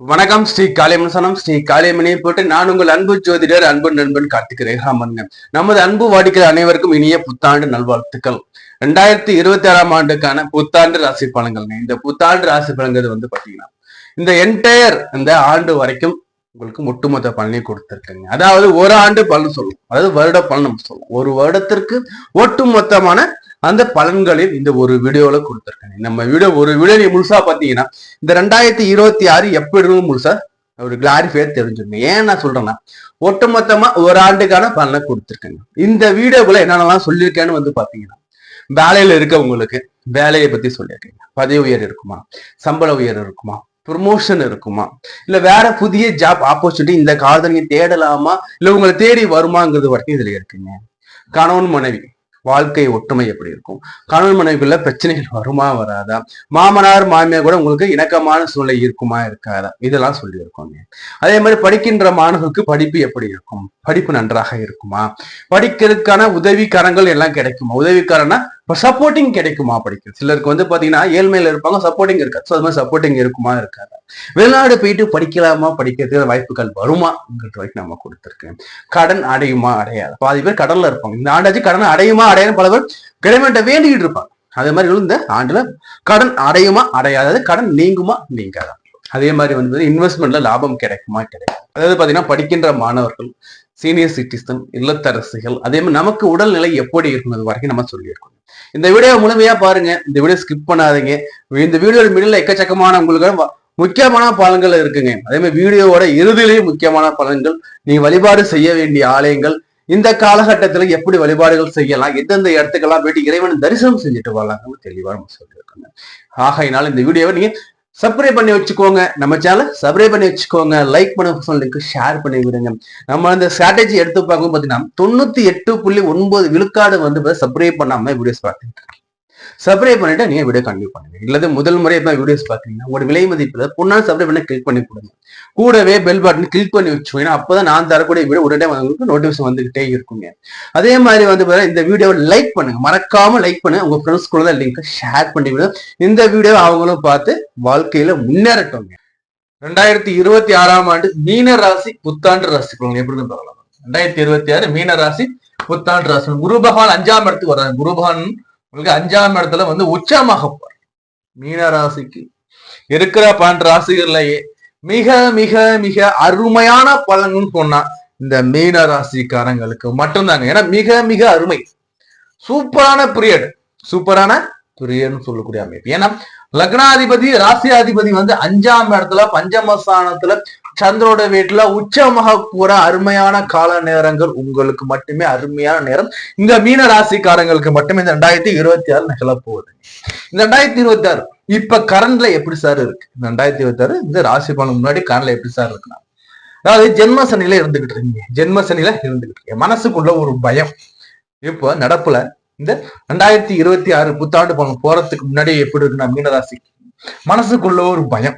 வணக்கம் ஸ்ரீ காளியம்மன் ஸ்ரீ காளியம்மனை போட்டு நான் உங்கள் அன்பு ஜோதிடர் அன்பு நண்பன் கார்த்திக் ரேகாமன்ங்க. நமது அன்பு வாடிக்கையாளர் அனைவருக்கும் இனிய புத்தாண்டு நல்வாழ்த்துக்கள். 2026ஆம் ஆண்டுக்கான புத்தாண்டு ராசி பலன்கள். இந்த புத்தாண்டு ராசி பலன்கள் பாத்தீங்கன்னா இந்த என்டையர் இந்த ஆண்டு வரைக்கும் உங்களுக்கு ஒட்டுமொத்த பலனை கொடுத்திருக்குங்க. அதாவது ஒரு ஆண்டு பலன் சொல்லும், அதாவது வருட பலன் நம்ம சொல்லுவோம். ஒரு வருடத்திற்கு ஒட்டுமொத்தமான அந்த பலன்களில் இந்த ஒரு வீடியோல கொடுத்திருக்கேன். நம்ம ஒரு வீடியோ நீ முழுசா பாத்தீங்கன்னா இந்த 2026 எப்படி முழுசா ஒரு கிளாரிஃபையா தெரிஞ்சுக்கணும். ஏன் நான் சொல்றேன்னா ஒட்டுமொத்தமா ஒரு ஆண்டுக்கான பலனை கொடுத்திருக்கேங்க. இந்த வீடியோக்குள்ள என்னென்னலாம் சொல்லியிருக்கேன்னு பாத்தீங்கன்னா வேலையில இருக்கவங்களுக்கு வேலையை பத்தி சொல்லியிருக்கேங்க. பதவி உயர் இருக்குமா, சம்பள உயர் இருக்குமா, ப்ரொமோஷன் இருக்குமா, இல்ல வேற புதிய ஜாப் ஆப்பர்ச்சுனிட்டி இந்த காலத்துல நீங்க தேடலாமா, இல்ல உங்களை தேடி வருமாங்கிறது வரைக்கும் இதுல இருக்குங்க. கணவன் மனைவி வாழ்க்கை ஒற்றுமை எப்படி இருக்கும், கணவன் மனைவிக்குள்ள பிரச்சனைகள் வருமா வராதா, மாமனார் மாமியார் கூட உங்களுக்கு இணக்கமான சூழ்நிலை இருக்குமா இருக்காதா, இதெல்லாம் சொல்லி இருக்கோங்க. அதே மாதிரி படிக்கின்ற மாணவர்களுக்கு படிப்பு எப்படி இருக்கும், படிப்பு நன்றாக இருக்குமா, படிக்கிறதுக்கான உதவிக்காரங்கள் எல்லாம் கிடைக்குமா, உதவிக்காரனா சப்போர்ட்டிங் கிடைக்குமா, படிக்கிறது சிலருக்கு பாத்தீங்கன்னா ஏழ்மையில இருப்பாங்க, சப்போர்ட்டிங் இருக்காது. அது மாதிரி சப்போர்ட்டிங் இருக்குமா இருக்காது, வெளிநாடு போயிட்டு படிக்கலாமா, படிக்கிறதுக்கு வாய்ப்புகள் வருமாங்கிறது வரைக்கும் நம்ம கொடுத்துருக்கேன். கடன் அடையுமா அடையாது, பாதி பேர் கடன்ல இருப்பாங்க. இந்த ஆண்டாச்சு கடன் அடையுமா அடையாது பல பேர் கவர்மெண்ட்டை வேண்டிக்கிட்டு இருப்பாங்க. அதே மாதிரி இந்த ஆண்டுல கடன் அடையுமா அடையாது, கடன் நீங்குமா நீங்காதா. அதே மாதிரி இன்வெஸ்ட்மெண்ட்ல லாபம் கிடைக்குமா கிடைக்கும். அதாவது பாத்தீங்கன்னா படிக்கின்ற மாணவர்கள், சீனியர் சிட்டிசன், இல்லத்தரசிகள், அதே மாதிரி நமக்கு உடல்நிலை எப்படி இருக்கும் வரைக்கும் நம்ம சொல்லியிருக்கோம். இந்த வீடியோ முழுமையா பாருங்க, இந்த வீடியோ ஸ்கிப் பண்ணாதீங்க. இந்த வீடியோ மிடில் எக்கச்சக்கமான உங்களுக்கு முக்கியமான பலன்கள் இருக்குங்க. அதே மாதிரி வீடியோவோட இறுதியிலேயும் முக்கியமான பலன்கள், நீங்க வழிபாடு செய்ய வேண்டிய ஆலயங்கள், இந்த காலகட்டத்துல எப்படி வழிபாடுகள் செய்யலாம், எந்தெந்த இடத்துக்கெல்லாம் போயிட்டு இறைவன் தரிசனம் செஞ்சுட்டு வரலாம்னு தெளிவா நம்ம சொல்லியிருக்கோங்க. ஆகையினால இந்த வீடியோவை நீங்க சப்ஸ்கிரைப் பண்ணி வச்சுக்கோங்க, நம்ம சேனல் சப்ஸ்கிரைப் பண்ணி வச்சுக்கோங்க, லைக் பண்ண லிங்க் ஷேர் பண்ணி விடுங்க. நம்ம இந்த ஸ்ட்ராட்டஜி எடுத்து பார்க்கும் பாத்தீங்கன்னா 98.9 விழுக்காடு சப்ஸ்கிரைப் பண்ணாம வீடியோஸ் பார்த்துட்டு இருக்கீங்க. சப்ஸ்கிரைப் பண்ணிட்டு நீங்க வீடியோ கண்டினியூ பண்ணுங்க. இல்லது முதல் முறை வீடியோஸ் பாத்தீங்கன்னா உங்களோட விலை மதிப்புல பொண்ணா சப்ஸ்கிரைப் பண்ணி கிளிக் பண்ணி கொடுங்க. கூடவே பெல் பட்டன் கிளிக் பண்ணி வச்சுக்கோங்க. அப்பதான் நான் தரக்கூடிய வீடியோ உடனே உங்களுக்கு நோட்டிபிகேஷன் வந்துகிட்டே இருக்குங்க. அதே மாதிரி இந்த வீடியோவை லைக் பண்ணுங்க, மறக்காம லைக் பண்ணுங்க. உங்க ஃப்ரெண்ட்ஸ் கூட லிங்க் ஷேர் பண்ணி விடுங்க. இந்த வீடியோ அவங்களும் பார்த்து வாழ்க்கையில முன்னேறட்டும். 2026ஆம் ஆண்டு மீன ராசி புத்தாண்டு ராசி எப்படி பார்க்கலாம். 2026 மீன ராசி புத்தாண்டு ராசி. குரு பகவான் 5ஆம் இடத்துக்கு வர்றாங்க. குரு பகவான் உங்களுக்கு 5ஆம் இடத்துல உச்சமாக போறார். மீன ராசிக்கு இருக்கிற 12 ராசிகள்லயே மிக மிக மிக அருமையான பலன்னு சொன்னா இந்த மீன ராசிக்காரங்களுக்கு மட்டும்தாங்க. ஏன்னா மிக மிக அருமை, சூப்பரான பீரியட்னு சொல்லக்கூடிய அமைப்பு. ஏன்னா லக்னாதிபதி ராசியாதிபதி 5ஆம் இடத்துல பஞ்சமஸ்தானத்துல சந்திரோட வீட்டுல உச்சமாக போற அருமையான கால நேரங்கள் உங்களுக்கு மட்டுமே அருமையான நேரம். இந்த மீன ராசிக்காரங்களுக்கு மட்டுமே இந்த 2026 நிகழ போகுது. இந்த 2026 இப்ப கரண்ட்ல எப்படி சார் இருக்கு? இந்த 2026 இந்த ராசி பலன் முன்னாடி கரண்ட்ல எப்படி சார் இருக்குன்னா, அதாவது ஜென்ம சனியில இருந்துகிட்டு இருக்கீங்க. மனசுக்குள்ள ஒரு பயம். இப்போ நடப்புல இந்த 2026 புத்தாண்டு பலன் போறதுக்கு முன்னாடி எப்படி இருக்குன்னா, மீனராசி மனசுக்குள்ள ஒரு பயம்,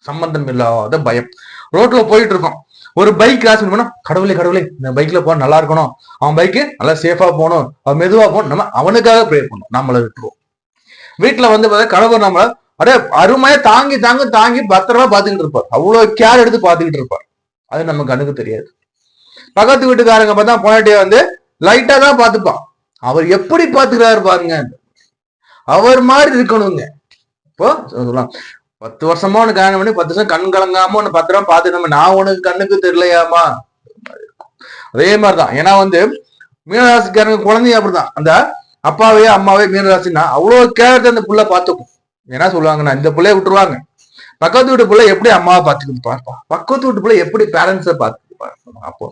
சம்பந்தம் இல்லாத பயம். ரோட்ல போயிட்டு இருக்கோம், ஒரு பைக் கிராஸ் பண்ணா கடவுளே இந்த பைக்ல போன நல்லா இருக்கணும், அவன் பைக்கு நல்லா சேஃபா போகணும், அவன் மெதுவா போகணும், நம்ம அவனுக்காக ப்ரே பண்ணணும். நம்மளை விட்டுருவோம். வீட்டுல கடவுள் நம்மள அப்படியே அருமையா தாங்கி பத்திரமா பாத்துக்கிட்டு இருப்பார். அவ்வளவு கேர் எடுத்து பாத்துக்கிட்டு இருப்பார். அது நம்ம கண்ணுக்கு தெரியாது. பக்கத்து வீட்டுக்காரங்க பார்த்தா பொண்டாட்டிய லைட்டா தான் பாத்துப்பான். அவர் எப்படி பாத்துக்கிறாரு பாருங்க, அவர் மாதிரி இருக்கணுங்க. இப்போ சொல்லலாம் 10 வருஷமா உனக்கு கல்யாணம் பண்ணி 10 வருஷம் கண் கலங்காம ஒன்னு பத்திரமா பாத்துக்கணும், நான் உனக்கு கண்ணுக்கு தெரியலையாமா. அதே மாதிரிதான். ஏன்னா மீனராசிக்காரங்க குழந்தைய அப்படிதான், அந்த அப்பாவே அம்மாவே மீனராசின்னா அவ்வளவு கேரட் அந்த புள்ள பாத்துக்கும். என்ன சொல்லுவாங்கன்னா, இந்த பிள்ளைய விட்டுருவாங்க, பக்கத்து வீட்டு பிள்ளை எப்படி அம்மாவை பாத்துக்கிட்டு பார்ப்பா, பக்கத்து வீட்டு பிள்ளை எப்படி பேரண்ட்ஸை பார்த்து. அப்போ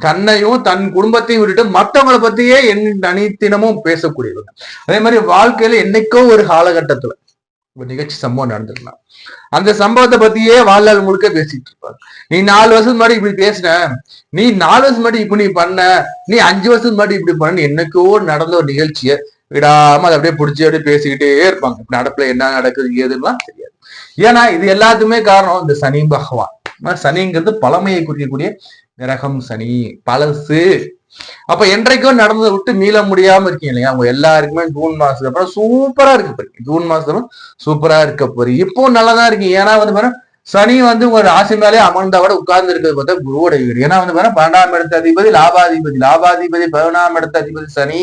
தன்னையும் தன் குடும்பத்தையும் விட்டுட்டு மற்றவங்களை பத்தியே அனைத்தினமும் பேசக்கூடியவங்க. அதே மாதிரி வாழ்க்கையில என்னைக்கோ ஒரு காலகட்டத்துல ஒரு நிகழ்ச்சி சம்பவம் நடந்திருக்கலாம், அந்த சம்பவத்தை பத்தியே வாழ்நாள் முழுக்க பேசிட்டு இருப்பாங்க. நீ 4 வருஷத்துக்கு முன்னாடி இப்படி பேசின, நீ 4 வருஷம் முன்னாடி இப்படி நீ பண்ண, நீ 5 வருஷத்துக்கு முன்னாடி இப்படி பண்ண, என்னைக்கோ நடந்த ஒரு நிகழ்ச்சியை விடாம அதை அப்படியே பிடிச்சி அப்படியே பேசிக்கிட்டே இருப்பாங்க. இப்ப நடப்புல என்ன நடக்குது ஏதுலாம் தெரியாது. ஏன்னா இது எல்லாத்துக்குமே காரணம் இந்த சனி பகவான். சனிங்கிறது பழமையை குறிக்கக்கூடிய கிரகம். சனி பழசு. அப்ப என்றைக்கும் நடந்ததை விட்டு மீள முடியாம இருக்கீங்க இல்லையா? அவங்க எல்லாருக்குமே ஜூன் மாசத்துக்கு அப்புறம் சூப்பரா இருக்கு. ஜூன் மாசத்துல சூப்பரா இருக்க போறீங்க. இப்போ நல்லாதான் இருக்கீங்க. ஏன்னா பாருங்க சனி வந்து உங்க ராசி மேலே அமர்ந்தா கூட உட்கார்ந்து இருக்கிறது பார்த்தா குருவோட வீடு. ஏன்னா வந்து 12ஆம் இடத்த அதிபதி லாபாதிபதி, லாபாதிபதி 11ஆம் இடத்த அதிபதி சனி.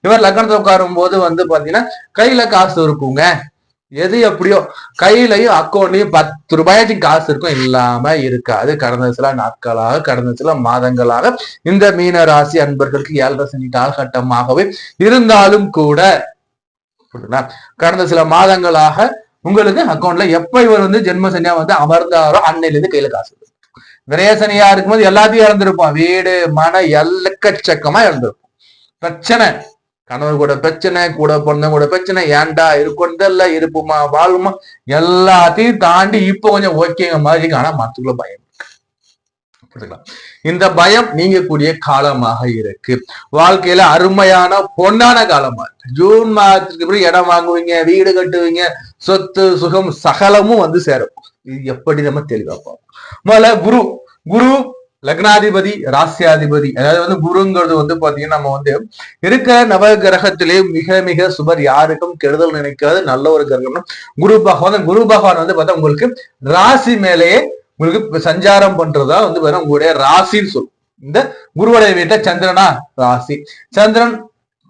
இவர் லக்னத்தை உட்காரும் போது வந்து பாத்தீங்கன்னா கையில காசு இருக்குங்க. எது எப்படியோ கையிலையும் அக்கௌண்ட்லயும் 10 ரூபாய்க்கு காசு இருக்கும், இல்லாம இருக்காது. கடந்த சில நாட்களாக, கடந்த சில மாதங்களாக இந்த மீன ராசி அன்பர்களுக்கு 7.5 சனி காலகட்டமாகவே இருந்தாலும் கூட கடந்த சில மாதங்களாக உங்களுக்கு அக்கௌண்ட்ல எப்ப இவர் வந்து ஜென்ம சனியா வந்து அமர்ந்தாரோ அன்னையில இருந்து கையில காசு. விரைய சனியா இருக்கும்போது எல்லாத்தையும் இழந்திருப்போம். வீடு மன எல்லக்கச்சக்கமா இழந்திருப்போம். பிரச்சனை, கணவர் கூட பிரச்சனை, கூட பிறந்த கூட பிரச்சனை, ஏன்டா இருக்கொண்டல்ல இருப்புமா வாழுமா எல்லாத்தையும் தாண்டி இப்போ கொஞ்சம் ஓகேங்க மாதிரி. ஆனா மனசுக்குள்ள பயம். இந்த பயம் நீங்கக்கூடிய காலமாக இருக்கு. வாழ்க்கையில அருமையான பொன்னான காலமா இருக்கு. ஜூன் மாதத்துக்கு பிறகு இடம் வாங்குவீங்க, வீடு கட்டுவீங்க, சொத்து சுகம் சகலமும் வந்து சேரும். இது எப்படி நம்ம தெளிவா பார்ப்போம். முதல்ல குரு. குரு லக்னாதிபதி, ராசியாதிபதி. அதாவது வந்து குருங்கிறது வந்து பாத்தீங்கன்னா நம்ம வந்து இருக்கிற நவ கிரகத்திலே மிக மிக சுபர், யாருக்கும் கெடுதல் நினைக்காது நல்ல ஒரு கிரகம் குரு பகவான். குரு பகவான் வந்து பார்த்தா உங்களுக்கு ராசி மேலேயே உங்களுக்கு சஞ்சாரம் பண்றதா வந்து உங்களுடைய ராசின்னு சொல்லும். இந்த குருவுடைய வீட்டுல சந்திரனா ராசி, சந்திரன்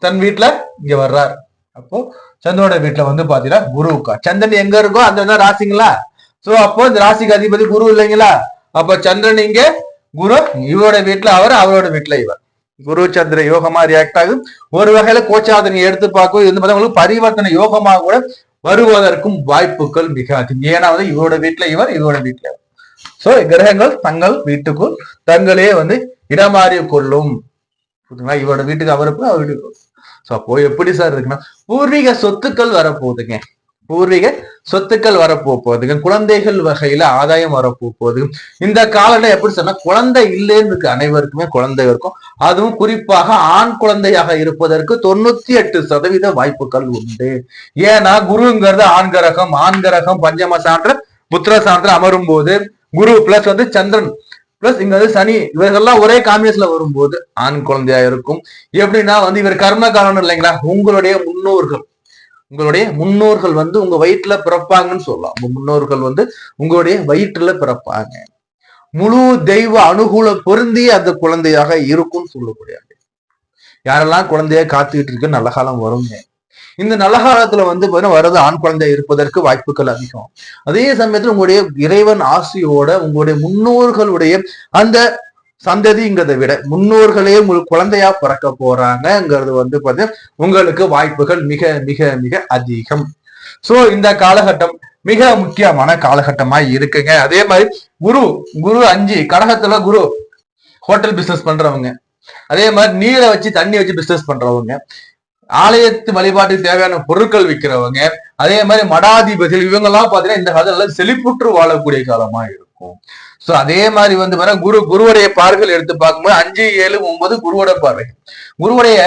தன் வீட்டுல இங்க வர்றார். அப்போ சந்திரனோட வீட்டுல வந்து பாத்தீங்கன்னா குருவுக்கா, சந்திரன் எங்க இருக்கோ அந்த ராசிங்களா. சோ அப்போ இந்த ராசிக்கு அதிபதி குரு இல்லைங்களா. அப்ப சந்திரன் இங்க, குரு இவரோட வீட்டுல அவர், அவரோட வீட்டுல இவர். குரு சந்திர யோகமா ரியாக்ட் ஆகும். ஒரு வகையில கோச்சாதனை எடுத்து பார்க்கும். இது வந்து உங்களுக்கு பரிவர்த்தனை யோகமாக கூட வருவதற்கும் வாய்ப்புகள் மிக அதிகம். ஏன்னா வந்து இவரோட வீட்டுல இவர், இவரோட வீட்டுல இவர். சோ கிரகங்கள் தங்கள் வீட்டுக்குள் தங்களே வந்து இடமாறி கொள்ளும். இவரோட வீட்டுக்கு அவருக்கு, அவர் வீட்டுக்கு. சோ அப்போ எப்படி சார் இருக்குன்னா பூர்வீக சொத்துக்கள் வரப்போகுதுங்க. பூர்வீக சொத்துக்கள் வரப்போகுதுங்க. குழந்தைகள் வகையில ஆதாயம் வரப்போகுது. இந்த காலம் எப்படி சொன்னா குழந்தை இல்லைன்னு இருக்கு. அனைவருக்குமே குழந்தை இருக்கும். அதுவும் குறிப்பாக ஆண் குழந்தையாக இருப்பதற்கு 98% வாய்ப்புகள் உண்டு. ஏன்னா குருங்கிறது ஆண் கிரகம். ஆண் கிரகம் பஞ்சம சான்ற புத்திர சான்ற அமரும் போது குரு பிளஸ் வந்து சந்திரன் பிளஸ் இங்க வந்து சனி, இவர்கள்லாம் ஒரே காம்பினேஷன்ல வரும்போது ஆண் குழந்தையா இருக்கும். எப்படின்னா வந்து இவர் கர்ம காலம் இல்லைங்களா. உங்களுடைய முன்னோர்கள் வந்து உங்க வயிற்றுல பிறப்பாங்கன்னு சொல்லலாம். உங்க முன்னோர்கள் வந்து உங்களுடைய வயிற்றுல பிறப்பாங்க. முழு தெய்வ அனுகூல பொருந்திய அந்த குழந்தையாக இருக்கும்னு சொல்லக்கூடிய யாரெல்லாம் குழந்தைய காத்துக்கிட்டு இருக்கு நல்ல காலம் வருங்க. இந்த நல்ல காலத்துல வந்து வரது ஆண் குழந்தை இருப்பதற்கு வாய்ப்புகள் அதிகம். அதே சமயத்துல உங்களுடைய இறைவன் ஆசையோட உங்களுடைய முன்னோர்களுடைய அந்த சந்ததிங்கிறத விட முன்னோர்களே உங்களுக்கு குழந்தையா பிறக்க போறாங்கிறது வந்து பாத்தீங்கன்னா உங்களுக்கு வாய்ப்புகள் மிக மிக மிக அதிகம். சோ இந்த காலகட்டம் மிக முக்கியமான காலகட்டமா இருக்குங்க. அதே மாதிரி குரு 5 கடகத்துல குரு ஹோட்டல் பிசினஸ் பண்றவங்க, அதே மாதிரி நீரை வச்சு தண்ணி வச்சு பிசினஸ் பண்றவங்க, ஆலயத்து வழிபாட்டுக்கு தேவையான பொருட்கள் விற்கிறவங்க, அதே மாதிரி மடாதிபதிகள், இவங்க எல்லாம் பாத்தீங்கன்னா இந்த காலத்துல செழிப்புற்று வாழக்கூடிய காலமா இருக்கும். சோ அதே மாதிரி வந்து குருவுடைய பார்வைகள் எடுத்து பார்க்கும்போது 5, 7, 9 குருவோட பார்வை. குருவுடைய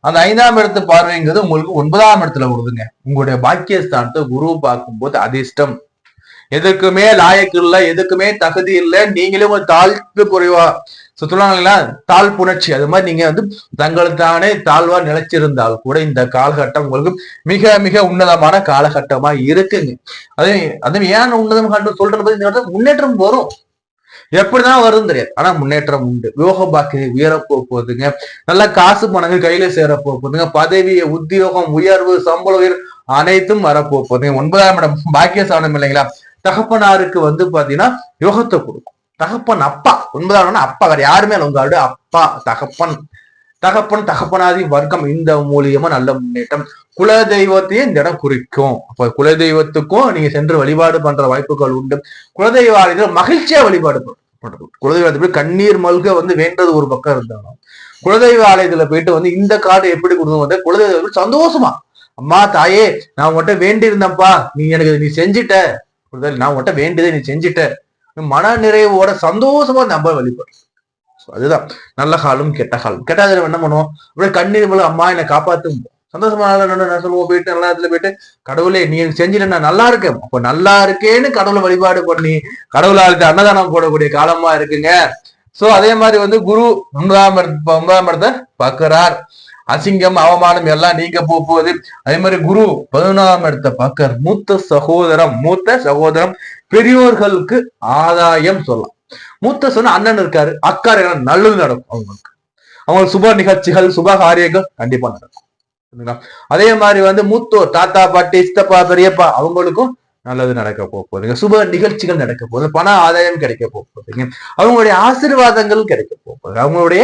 அந்த 5ஆம் இடத்து பார்வைங்கிறது உங்களுக்கு 9ஆம் இடத்துல வருதுங்க. உங்களுடைய பாக்கியஸ்தானத்தை குரு பார்க்கும்போது அதிர்ஷ்டம். எதுக்குமே லாயக்கு இல்லை, எதுக்குமே தகுதி இல்லை, நீங்களே ஒரு தாழ்வு குறைவா சொல்லுவாங்களா தாழ் புணர்ச்சி, அது மாதிரி நீங்க வந்து தங்களுக்கானே தாழ்வா நிலைச்சிருந்தால் கூட இந்த காலகட்டம் உங்களுக்கு மிக மிக உன்னதமான காலகட்டமா இருக்குங்க. அதே ஏன் உன்னதம் சொல்றது, முன்னேற்றம் வரும். எப்படிதான் வருதுன்னு தெரியாது, ஆனா முன்னேற்றம் உண்டு. யோக பாக்கியம் உயர போகுதுங்க. நல்ல காசு பணங்கள் கையில சேர போகுதுங்க. பதவி, உத்தியோகம், உயர்வு, சம்பள உயர்வு அனைத்தும் வரப்போகுதுங்க. 9ஆம் இடம் பாக்கிய சாதனம் இல்லைங்களா. தகப்பனாருக்கு வந்து பாத்தீங்கன்னா யோகத்தை கொடுக்கும். தகப்பன் அப்பா 9ஆம் அப்பா, வேற யாருமே இல்லை. உங்களோட அப்பா தகப்பனாதி வர்க்கம் இந்த மூலியமா நல்ல முன்னேற்றம். குல தெய்வத்தையும் இந்த இடம் குறிக்கும். அப்ப குல தெய்வத்துக்கும் நீங்க சென்று வழிபாடு பண்ற வாய்ப்புகள் உண்டு. குலதெய்வ ஆலயத்துல மகிழ்ச்சியா வழிபாடு பண்றது. குலதெய்வத்தை கண்ணீர் மல்க வந்து வேண்டது ஒரு பக்கம் இருந்தாலும் குலதெய்வ ஆலயத்துல போயிட்டு வந்து இந்த கார்டு எப்படி கொடுக்கும் வந்து குலதெய்வ சந்தோஷமா, அம்மா தாயே நான் உன்கிட்ட வேண்டி இருந்தேன்ப்பா, நீ செஞ்சிட்ட, நான் உன்கிட்ட வேண்டியதை நீ செஞ்சிட்ட, மன நிறைவோட சந்தோஷமா நம்ப வழிபடுறோம். அதுதான் நல்ல காலம் கெட்ட காலம். கெட்டாத என்ன பண்ணுவோம், அப்படியே கண்ணீர் போல அம்மா என்னை காப்பாத்தும் சந்தோஷமா சொல்லுவோம். போயிட்டு நல்ல இடத்துல போயிட்டு கடவுளே நீ செஞ்சுட்டு நான் நல்லா இருக்கேன், அப்ப நல்லா இருக்கேன்னு கடவுளை வழிபாடு பண்ணி கடவுளாளுக்கு அன்னதானம் போடக்கூடிய காலமா இருக்குங்க. சோ அதே மாதிரி வந்து குரு 9ஆம் இடத்தை பார்க்கிறார். அசிங்கம் அவமானம் எல்லாம் நீங்க போகுது. அதே மாதிரி குரு 11ஆம் இடத்தை பார்க்கிறார். மூத்த சகோதரம் பெரியோர்களுக்கு ஆதாயம் சொல்லலாம். மூத்த சொன்ன அண்ணன் இருக்காரு, அக்கா நல்லது நடக்கும் அவங்களுக்கு சுப நிகழ்ச்சிகள் சுப காரியங்கள் கண்டிப்பா நடக்கும். அதே மாதிரி வந்து மூத்தோர் தாத்தா பாட்டி சித்தப்பா பெரியப்பா அவங்களுக்கும் நல்லது நடக்க போகுதுங்க. சுப நிகழ்ச்சிகள் நடக்க போகுது, பண ஆதாயம் கிடைக்க போகுதுங்க, அவங்களுடைய ஆசீர்வாதங்கள் கிடைக்க போகுது. அவங்களுடைய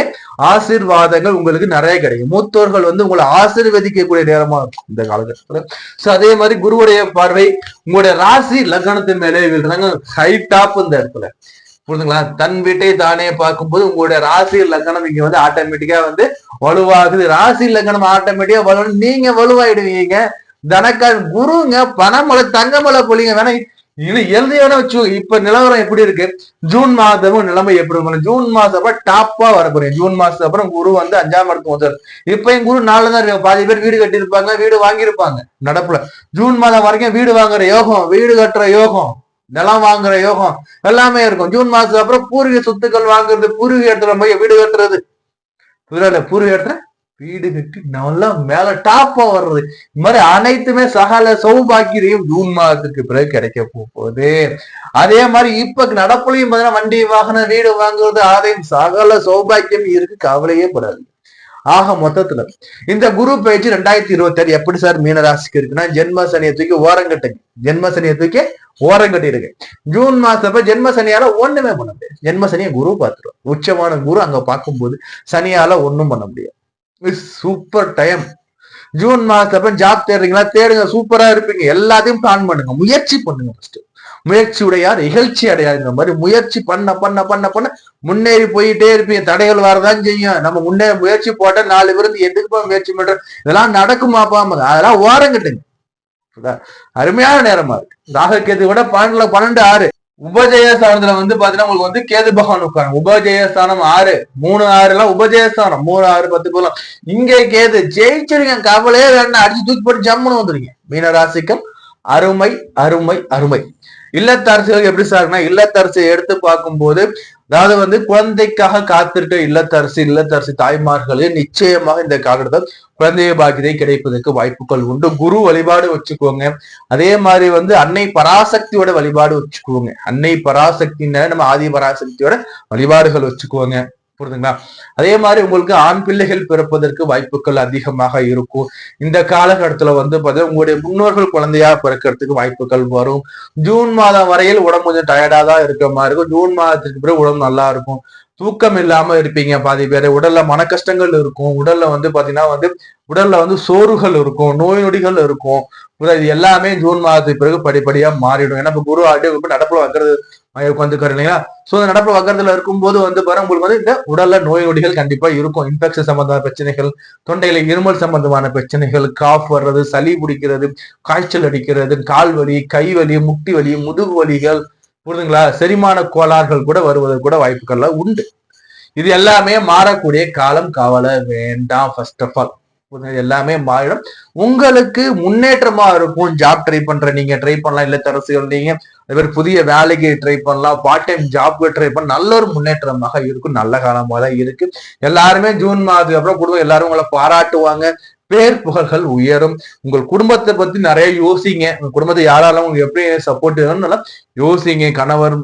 ஆசீர்வாதங்கள் உங்களுக்கு நிறைய கிடைக்கும். மூத்தோர்கள் வந்து உங்களை ஆசீர்வதிக்கக்கூடிய நேரமா இருக்கும் இந்த காலகட்டத்துல. சோ அதே மாதிரி குருவுடைய பார்வை உங்களுடைய ராசி லக்னத்தின் மேலே விழுறாங்க, ஹை டாப் இந்த இடத்துல. புரியுதுங்களா? தன் வீட்டை தானே பார்க்கும்போது உங்களுடைய ராசி லக்னம் இங்க வந்து ஆட்டோமேட்டிக்கா வந்து வலுவாகுது. ராசி லக்னம் ஆட்டோமேட்டிக்கா வலு, நீங்க வலுவாயிடுவீங்க. தனக்கால் குருங்க பணமலை தங்கமலை பொழிங்க வேணா இன்னும் எழுதியோட வச்சு. இப்ப நிலவரம் எப்படி இருக்கு, ஜூன் மாதமும் நிலைமை எப்படி இருக்கும்? ஜூன் மாசம் அப்புறம் டாப்பா வரப்போறேன். ஜூன் மாசம் அப்புறம் குரு வந்து 5ஆம் இடத்துக்கு வந்துடும். இப்ப என் குரு 4 தான் இருக்கு. பாதி பேர் வீடு கட்டியிருப்பாங்க, வீடு வாங்கியிருப்பாங்க நடப்புல. ஜூன் மாதம் வரைக்கும் வீடு வாங்குற யோகம், வீடு கட்டுற யோகம், நிலம் வாங்குற யோகம் எல்லாமே இருக்கும். ஜூன் மாசம் அப்புறம் பூர்வீக சொத்துக்கள் வாங்குறது, பூர்வீக இடத்துல போய் வீடு கட்டுறது, பூர்வீக இடத்துல வீடு கட்டி நல்லா மேல டாப்பா வர்றது, இந்த மாதிரி அனைத்துமே சகல சௌபாக்கியம் ஜூன் மாதத்துக்கு பிறகு கிடைக்க போகுது. அதே மாதிரி இப்ப நடப்புலையும் பாத்தீங்கன்னா வண்டி வாகனம் வீடு வாங்குறது ஆதாயம் சகல சௌபாக்கியம் இருக்கு, கவலையே படாது. ஆக மொத்தத்துல இந்த குரு பயிற்சி 2026 எப்படி சார் மீனராசிக்கு இருக்குன்னா, ஜென்ம சனியை தூக்கி ஓரங்கட்டுங்க. ஜென்ம சனியை தூக்கி ஓரங்கட்டி இருக்கு. ஜூன் மாசப்ப ஜென்ம சனியால ஒண்ணுமே பண்ண முடியாது. ஜென்ம சனியை குரு பார்த்துருவோம். உச்சமான குரு அங்க பார்க்கும்போது சனியால ஒண்ணும் பண்ண முடியாது. Super time. ஜூன் மாசப்ப ஜாப் தேடுறீங்களா, தேடுங்க, சூப்பரா இருப்பீங்க. எல்லாத்தையும் பிளான் பண்ணுங்க, முயற்சி பண்ணுங்க. ஃபர்ஸ்ட் முயற்சி உடையார் இகழ்ச்சி அடையாதுங்கிற மாதிரி முயற்சி பண்ண பண்ண பண்ண பண்ண முன்னேறி போயிட்டே இருப்பீங்க. தடைகள் வரதான் செய்யும். நம்ம முயற்சி போட்ட 4 பேர் எதுக்குப்பா முயற்சி பண்ற, இதெல்லாம் நடக்குமாப்பா, அதெல்லாம் ஓரங்கட்டுங்க. அருமையான நேரமா இருக்கு. ராகு கேது விட 12 உபஜயஸ்தானத்துல வந்து பாத்தீங்கன்னா உங்களுக்கு வந்து கேது பகவான் உட்காரும். உபஜயஸ்தானம் 6 3 6 எல்லாம் உபஜயஸ்தானம் 3 6 10 போலாம். இங்கே கேது ஜெயிச்சிருங்க, கவலையே வேண்டாம், அடிச்சு தூக்கி போட்டு ஜம்முன்னு வந்துருங்க. மீனராசிக்கும் அருமை அருமை அருமை. இல்லத்தரசிகளுக்கு எப்படி சார்னா, இல்லத்தரசி எடுத்து பார்க்கும்போது அதாவது வந்து குழந்தைக்காக காத்திருக்க இல்லத்தரசி தாய்மார்களே நிச்சயமாக இந்த காலகட்டத்தில் குழந்தைய பாக்கியதை கிடைப்பதற்கு வாய்ப்புகள் உண்டு. குரு வழிபாடு வச்சுக்கோங்க. அதே மாதிரி வந்து அன்னை பராசக்தியோட வழிபாடு வச்சுக்கோங்க. அன்னை பராசக்தின்னு நம்ம ஆதி பராசக்தியோட வழிபாடுகள் வச்சுக்கோங்க. புரியுதுங்களா? அதே மாதிரி உங்களுக்கு ஆண் பிள்ளைகள் பிறப்பதற்கு வாய்ப்புகள் அதிகமாக இருக்கும். இந்த காலகட்டத்துல வந்து பாத்தீங்கன்னா உங்களுடைய முன்னோர்கள் குழந்தையா பிறக்கிறதுக்கு வாய்ப்புகள் வரும். ஜூன் மாதம் வரையில் உடம்பு கொஞ்சம் டயர்டா தான் இருக்கிற மாதிரி இருக்கும். ஜூன் மாதத்துக்கு பிறகு உடம்பு நல்லா இருக்கும். தூக்கம் இல்லாம இருப்பீங்க பாதி பேர். உடல்ல மன கஷ்டங்கள் இருக்கும். உடல்ல வந்து பாத்தீங்கன்னா வந்து உடல்ல வந்து சோறுகள் இருக்கும், நோய் நொடிகள் இருக்கும். இது எல்லாமே ஜூன் மாதத்துக்கு பிறகு படிப்படியா மாறிடும். ஏன்னா இப்ப குரு ஆடி நடப்புல வைக்கிறது உட்காந்துக்காரு இல்லைங்களா? சோ இந்த நடப்பு வக்கரத்துல இருக்கும்போது வந்து பாருங்க உங்களுக்கு வந்து இந்த உடல்ல நோய் நொடிகள் கண்டிப்பா இருக்கும். இன்ஃபெக்ஷன் சம்பந்தமான பிரச்சனைகள், தொண்டையில இருமல் சம்பந்தமான பிரச்சனைகள், காஃப் வர்றது, சளி பிடிக்கிறது, காய்ச்சல் அடிக்கிறது, கால் வலி, கை வலி, முட்டி வலி, முதுகு வலிகள், புரியுதுங்களா? செரிமான கோளாறுகள் கூட வருவதற்கு கூட வாய்ப்புகள்லாம் உண்டு. இது எல்லாமே மாறக்கூடிய காலம், கவலை வேண்டாம். ஃபர்ஸ்ட் ஆஃப் ஆல் எல்லாமே மாறிடும். உங்களுக்கு முன்னேற்றமா இருக்கும். ஜாப் ட்ரை பண்ற நீங்க ட்ரை பண்ணலாம். இல்லத்தரசிகள் நீங்க அதே மாதிரி புதிய வேலைக்கு ட்ரை பண்ணலாம், பார்ட் டைம் ஜாப்க்கு ட்ரை பண்ண நல்ல ஒரு முன்னேற்றமாக இருக்கும். நல்ல காலமாக தான் இருக்கு. எல்லாருமே ஜூன் மாதத்துக்கு அப்புறம் குடும்பம் எல்லாரும் உங்களை பாராட்டுவாங்க. பேர் புகழ்கள் உயரும். உங்கள் குடும்பத்தை பத்தி நிறைய யோசிங்க. உங்க குடும்பத்தை யாராலும் உங்களுக்கு எப்படி சப்போர்ட் யோசிங்க. கணவர்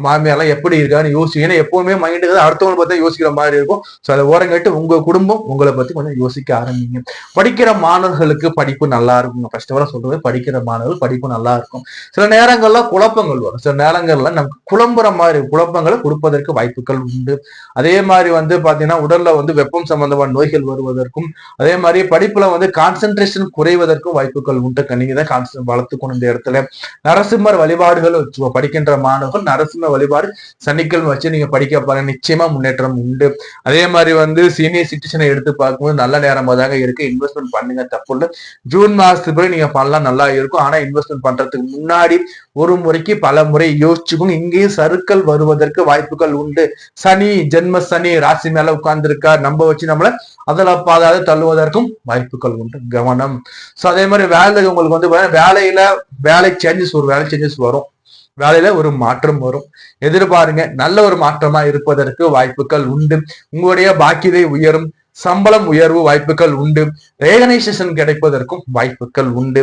மாமியாரெல்லாம் எப்படி இருக்கான்னு யோசிங்க. ஏன்னா எப்பவுமே மைண்டுக்கு அடுத்தவங்களை பத்தி யோசிக்கிற மாதிரி இருக்கும். ஸோ அதை ஓரங்கட்டு உங்க குடும்பம் உங்களை பத்தி கொஞ்சம் யோசிக்க ஆரம்பிங்க. படிக்கிற மாணவர்களுக்கு படிப்பு நல்லா இருக்குங்க. ஃபர்ஸ்ட் ஆஃப் ஆல் சொல்றது படிக்கிற மாணவர்கள் படிப்பு நல்லா இருக்கும். சில நேரங்கள்ல குழப்பங்கள் வரும். சில நேரங்கள்ல நமக்கு குழம்புற மாதிரி குழப்பங்களை கொடுப்பதற்கு வாய்ப்புகள் உண்டு. அதே மாதிரி வந்து பாத்தீங்கன்னா உடல்ல வந்து வெப்பம் சம்பந்தமான நோய்கள் வருவதற்கும், அதே மாதிரி படிப்புல வந்து கான்சென்ட்ரேஷன் குறைவதற்கும் வாய்ப்புகள் உண்டு. நீங்க தான் கான்சென்ட்ரேஷன் வளர்த்துக்கணும். இந்த இடத்துல நரசிம்மர் வழிபாடுகள் வச்சுக்கோ. படிக்கின்ற மாணவர்கள் நரசிம்ம வழிபாடு சனிக்கிழமை வச்சு நீங்க படிக்க பாருங்க, நிச்சயமா முன்னேற்றம் உண்டு. அதே மாதிரி வந்து சீனியர் சிட்டிசனை எடுத்து பார்க்கும்போது நல்ல நேரமா தாங்க இருக்கு. இன்வெஸ்ட்மெண்ட் பண்ணுங்க, தப்பு இல்லை. ஜூன் மாசத்துக்கு பிறகு நீங்க பண்ணலாம், நல்லா இருக்கும். ஆனா இன்வெஸ்ட்மெண்ட் பண்றதுக்கு முன்னாடி ஒரு முறைக்கு பல முறை யோசிச்சுக்கோங்க. இங்கேயும் சறுக்கல் வருவதற்கு வாய்ப்புகள் உண்டு. சனி ஜென்ம சனி ராசி மேல உட்கார்ந்து இருக்கா, நம்ப வச்சு நம்மள அதில் பாதாவது தள்ளுவதற்கும் வாய்ப்புகள் உண்டு. கவனம். சோ அதே மாதிரி வேலை உங்களுக்கு வந்து வேலை சேஞ்சஸ் வரும். வேலையில ஒரு மாற்றம் வரும். எதிர்பாருங்க, நல்ல ஒரு மாற்றமா இருப்பதற்கு வாய்ப்புகள் உண்டு. உங்களுடைய பாக்கியதை உயரும். சம்பளம் உயர்வு வாய்ப்புகள் உண்டு. ரெகனைசேஷன் கிடைப்பதற்கும் வாய்ப்புகள் உண்டு.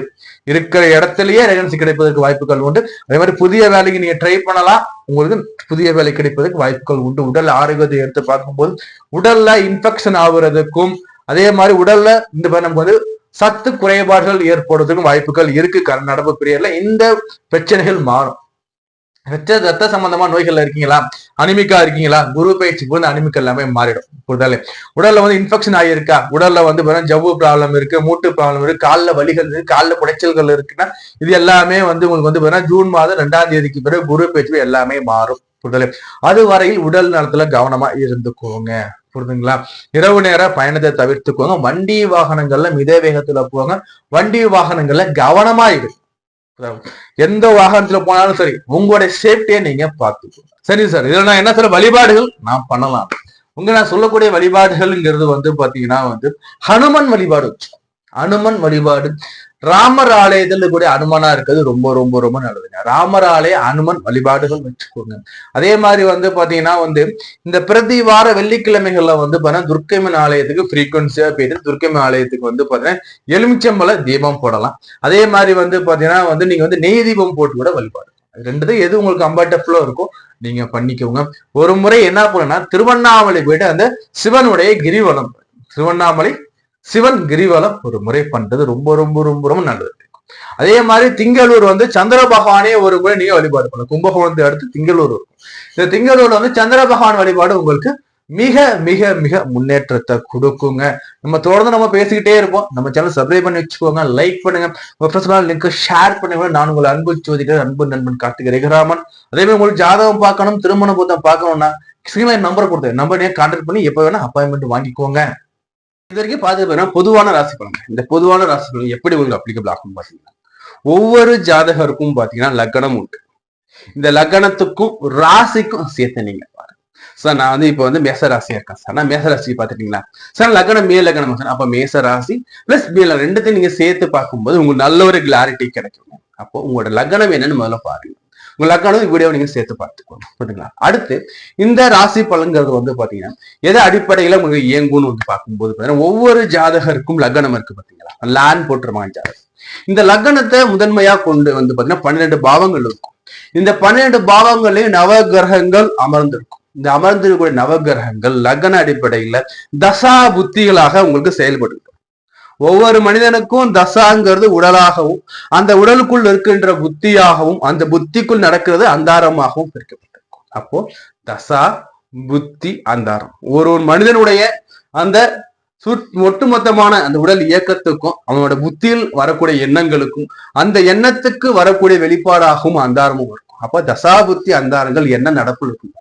இருக்கிற இடத்திலேயே ரெகனைசேஷன் கிடைப்பதற்கு வாய்ப்புகள் உண்டு. அதே மாதிரி புதிய வேலைக்கு நீங்க ட்ரை பண்ணலாம், உங்களுக்கு புதிய வேலை கிடைப்பதற்கு வாய்ப்புகள் உண்டு. உடல் ஆரோக்கியத்தை எடுத்து பார்க்கும்போது உடல்ல இன்ஃபெக்ஷன் ஆகுறதுக்கும், அதே மாதிரி உடல்ல இந்த நமக்கு வந்து சத்து குறைபாடுகள் ஏற்படுறதுக்கும் வாய்ப்புகள் இருக்கு. நடப்பு பீரியட்ல இந்த பிரச்சனைகள் மாறும். ரத்த சம்பந்தமா நோய்கள் இருக்கீங்களா, அனிமிக்கா இருக்கீங்களா, குரு பயிற்சி போது அனிமிக்கா எல்லாமே மாறிடும். புரிதலே. உடல்ல வந்து இன்ஃபெக்ஷன் ஆகியிருக்கா, உடல்ல வந்து ஜவ்வு ப்ராப்ளம் இருக்கு, மூட்டு ப்ராப்ளம் இருக்கு, காலில் வலிகள் இருக்கு, காலில் குடைச்சல்கள் இருக்குன்னா இது எல்லாமே வந்து உங்களுக்கு வந்து ஜூன் மாதம் 2ஆம் தேதிக்கு பிறகு குரு பயிற்சி எல்லாமே மாறும். புரிதலே. அது வரையில் உடல் நலத்துல கவனமா இருந்துக்கோங்க. புரிதுங்களா? இரவு நேர பயணத்தை தவிர்த்துக்கோங்க. வண்டி வாகனங்கள்ல மித வேகத்துல போங்க. வண்டி வாகனங்கள்ல கவனமா இருக்கு. எந்த வாகனத்துல போனாலும் சரி, உங்களுடைய சேஃப்டியை நீங்க பார்த்துக்கோங்க. சரி சார், இதுல நான் என்ன சில வழிபாடுகள் நான் பண்ணலாம். நான் சொல்லக்கூடிய வழிபாடுகள்ங்கிறது வந்து பாத்தீங்கன்னா வந்து ஹனுமன் வழிபாடு. ஹனுமன் வழிபாடு, ராமர் ஆலயத்தில் கூட அனுமனா இருக்கிறது ரொம்ப ரொம்ப ரொம்ப நல்லதுங்க. ராமர் ஆலய அனுமன் வழிபாடுகள் வச்சுக்கோங்க. அதே மாதிரி வந்து பாத்தீங்கன்னா வந்து இந்த பிரதி வார வெள்ளிக்கிழமைகள்ல வந்து பாத்தீங்கன்னா துர்க்கைமன் ஆலயத்துக்கு ஃப்ரீக்வன்சியா போயிட்டு துர்க்கைமன் ஆலயத்துக்கு வந்து பாத்தீங்கன்னா எலுமிச்சம்பழ தீபம் போடலாம். அதே மாதிரி வந்து பாத்தீங்கன்னா வந்து நீங்க வந்து நெய் தீபம் போட்டு கூட வழிபாடு, ரெண்டுதான் எது உங்களுக்கு கம்ஃபர்டபுளா இருக்கோ நீங்க பண்ணிக்கோங்க. ஒரு முறை என்ன பண்ணுன்னா திருவண்ணாமலை போயிட்டு அந்த சிவனுடைய கிரிவலம், திருவண்ணாமலை சிவன் கிரிவலம் ஒரு முறை பண்றது ரொம்ப ரொம்ப ரொம்ப ரொம்ப நல்லது. அதே மாதிரி திங்களூர் வந்து சந்திர பகவானே ஒரு முறை நீங்க வழிபாடு பண்ணலாம். கும்பகோணத்தை அடுத்து திங்களூர் இருக்கும். இந்த திங்களூர்ல வந்து சந்திர பகவான் வழிபாடு உங்களுக்கு மிக மிக மிக முன்னேற்றத்தை கொடுக்குங்க. நம்ம தொடர்ந்து நம்ம பேசிக்கிட்டே இருப்போம். நம்ம சேனல் சப்ஸ்கிரைப் பண்ணி வச்சுக்கோங்க, லைக் பண்ணுங்க, உங்க பர்சனல் லிங்க் ஷேர் பண்ணுங்க. நான் உங்களை அன்பு ஜோதிடர் அன்பு நண்பன் கார்த்திக் ரகுராமன். அதே மாதிரி உங்களுக்கு ஜாதகம் பார்க்கணும், திருமண பொருத்தம் பார்க்கணும்னா ஸ்கிரீன்ல நம்பர் கொடுத்தேன், நம்பர் நீங்க கான்டாக்ட் பண்ணி எப்ப வேணா அப்பாயின்மெண்ட் வாங்கிக்கோங்க. இது வரைக்கும் பார்த்து பொதுவான ராசி பலன். இந்த பொதுவான ராசி பலன் எப்படி உங்களுக்கு அப்ளிகபிள் ஆகும் பாத்தீங்கன்னா, ஒவ்வொரு ஜாதகருக்கும் பாத்தீங்கன்னா லக்னம் உண்டு. இந்த லக்னத்துக்கும் ராசிக்கும் சேர்த்து நீங்க பாருங்க. சார் நான் வந்து இப்ப வந்து மேச ராசியா இருக்கேன் சார், நான் மேச ராசி பாத்துட்டீங்களா சார், லக்னம் மேல் லக்னம் சார், அப்ப மேச ராசி பிளஸ் மேல ரெண்டுத்தையும் நீங்க சேர்த்து பார்க்கும்போது உங்களுக்கு நல்ல ஒரு கிளாரிட்டி கிடைக்கும். அப்போ உங்களோட லக்னம் என்னன்னு முதல்ல பாருங்க. உங்க லக்னம் வீடியோ நீங்க சேர்த்து பார்த்துக்கணும். புரியுதுங்களா? அடுத்து இந்த ராசி பலன்கிறது வந்து பாத்தீங்கன்னா எதை அடிப்படையில உங்களுக்கு இயங்கும்னு வந்து பார்க்கும்போது பாத்தீங்கன்னா ஒவ்வொரு ஜாதகருக்கும் லக்னம் இருக்கு பாத்தீங்களா, லேண்ட் போட்டுருவாங்க ஜாதகம். இந்த லக்னத்தை முதன்மையா கொண்டு வந்து பாத்தீங்கன்னா 12 பாவங்கள் இருக்கும். இந்த 12 பாவங்களையும் நவ கிரகங்கள் அமர்ந்திருக்கும். இந்த அமர்ந்திருக்கக்கூடிய நவ கிரகங்கள் லக்ன அடிப்படையில தசா புத்திகளாக உங்களுக்கு செயல்படும். ஒவ்வொரு மனிதனுக்கும் தசாங்கிறது உடலாகவும், அந்த உடலுக்குள் இருக்கின்ற புத்தியாகவும், அந்த புத்திக்குள் நடக்கிறது அந்தாரமாகவும் பிரிக்கப்பட்டிருக்கும். அப்போ தசா புத்தி அந்தாரம் ஒரு மனிதனுடைய அந்த ஒட்டுமொத்தமான அந்த உடல் இயக்கத்துக்கும் அவனோட புத்தியில் வரக்கூடிய எண்ணங்களுக்கும் அந்த எண்ணத்துக்கு வரக்கூடிய வெளிப்பாடாகவும் அந்தாரமும் இருக்கும். அப்போ தசா புத்தி அந்தாரங்கள் என்ன நடப்பு இருக்கும்.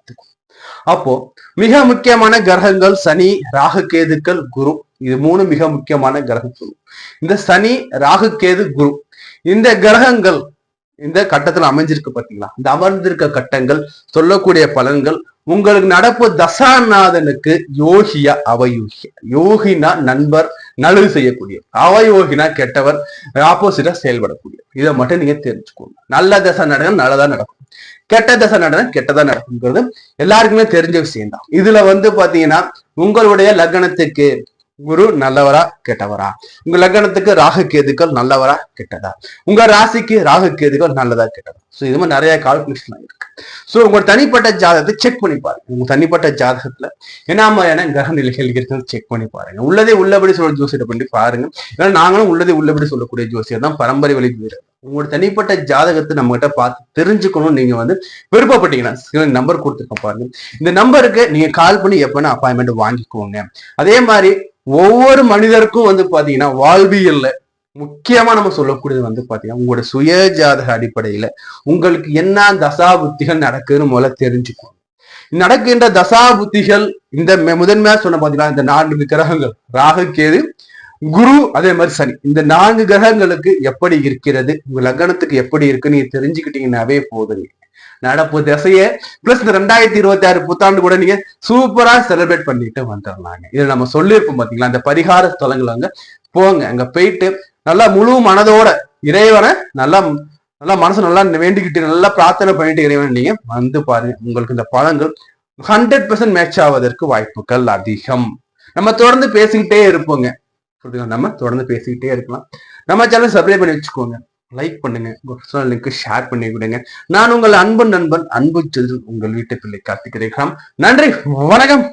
அப்போ மிக முக்கியமான கிரகங்கள் சனி, ராகு, கேதுக்கள், குரு. இது 3 மிக முக்கியமான கிரகங்கள். இந்த சனி, ராகு, கேது, குரு இந்த கிரகங்கள் இந்த கட்டத்துல அமைஞ்சிருக்கு பாத்தீங்களா. இந்த அமர்ந்திருக்க கட்டங்கள் சொல்லக்கூடிய பலன்கள் உங்களுக்கு நடப்பு தசாநாதனுக்கு யோகியா அவயோகியா. யோகினா நண்பர், நல்லது செய்யக்கூடிய, அவயோகினா கெட்டவர், ஆப்போசிட்டா செயல்படக்கூடிய. இதை மட்டும் நீங்க தெரிஞ்சுக்கோங்க. நல்ல தசை நடக்கும் நல்லதா நடக்கும், கெட்ட தசை நடக்கும் கெட்டதா நடக்குங்கிறது எல்லாருக்குமே தெரிஞ்ச விஷயம் தான். இதுல வந்து பாத்தீங்கன்னா உங்களுடைய லக்னத்துக்கு குரு நல்லவரா கெட்டவரா, உங்க லக்னத்துக்கு ராகு கேதுக்கள் நல்லவரா கெட்டதா, உங்க ராசிக்கு ராகு கேதுக்கள் நல்லதா கெட்டதா. சோ இது மாதிரி நிறைய கால்குலேஷன் இருக்கு. சோ உங்களோட தனிப்பட்ட ஜாதகத்தை செக் பண்ணி பாருங்க. உங்க தனிப்பட்ட ஜாதகத்துல என்ன மாதிரியான கிரக நிலைகள் இருக்கிறது செக் பண்ணி பாருங்க. உள்ளதே உள்ளபடி சொல்ற ஜோசியத்தை பண்ணி பாருங்க. ஏன்னா நாங்களும் உள்ளதே உள்ளபடி சொல்லக்கூடிய ஜோசியர் தான், பரம்பரை வழி வீரர். உங்களோட தனிப்பட்ட ஜாதகத்தை நம்ம கிட்ட பார்த்து தெரிஞ்சுக்கணும். நீங்க வந்து விருப்பப்பட்டீங்கன்னா நம்பர் கொடுத்துருக்க பாருங்க. இந்த நம்பருக்கு நீங்க கால் பண்ணி எப்பன்னா அப்பாயின்மெண்ட் வாங்கிக்கோங்க. அதே மாதிரி ஒவ்வொரு மனிதருக்கும் வந்து பாத்தீங்கன்னா வாழ்வியல்ல முக்கியமா நம்ம சொல்லக்கூடியது வந்து பாத்தீங்கன்னா உங்களோட சுய ஜாதக அடிப்படையில உங்களுக்கு என்ன தசா புத்திகள் நடக்குதுன்னு முதல்ல தெரிஞ்சுக்கணும். நடக்கின்ற தசா புத்திகள் இந்த முதன்மையா சொன்ன பாத்தீங்கன்னா இந்த 4 கிரகங்கள் ராகு, கேது, குரு, அதே மாதிரி சனி, இந்த 4 கிரகங்களுக்கு எப்படி இருக்கிறது, உங்க லக்னத்துக்கு எப்படி இருக்குன்னு நீங்க தெரிஞ்சுக்கிட்டீங்கன்னாவே போதுங்க. நடப்பு திசைய பிளஸ் இந்த 2026 புத்தாண்டு கூட நீங்க சூப்பரா செலிப்ரேட் பண்ணிட்டு வந்துடலாங்க. இதை நம்ம சொல்லியிருப்போம் பாத்தீங்களா. அந்த பரிகார ஸ்தலங்கள் அங்க போங்க. அங்க போயிட்டு நல்லா முழு மனதோட இறைவனை நல்லா நல்லா மனசு நல்லா வேண்டிக்கிட்டு நல்லா பிரார்த்தனை பண்ணிட்டு இறைவன் நீங்க வந்து பாருங்க. உங்களுக்கு இந்த பலன்கள் 100% மேட்ச் ஆவதற்கு வாய்ப்புகள் அதிகம். நம்ம தொடர்ந்து பேசிக்கிட்டே இருப்போங்க. புரியுதுங்களா? நம்ம தொடர்ந்து பேசிக்கிட்டே இருக்கலாம். நம்ம சேனல் சப்ஸ்கிரைப் பண்ணி வச்சுக்கோங்க, லைக் பண்ணுங்க, உங்க லிங்க் ஷேர் பண்ணி விடுங்க. நான் உங்கள் அன்பு நண்பன் அன்பு ஜோதிடர், உங்கள் வீட்டு பிள்ளை கார்த்திக் ரேகாம். நன்றி, வணக்கம்.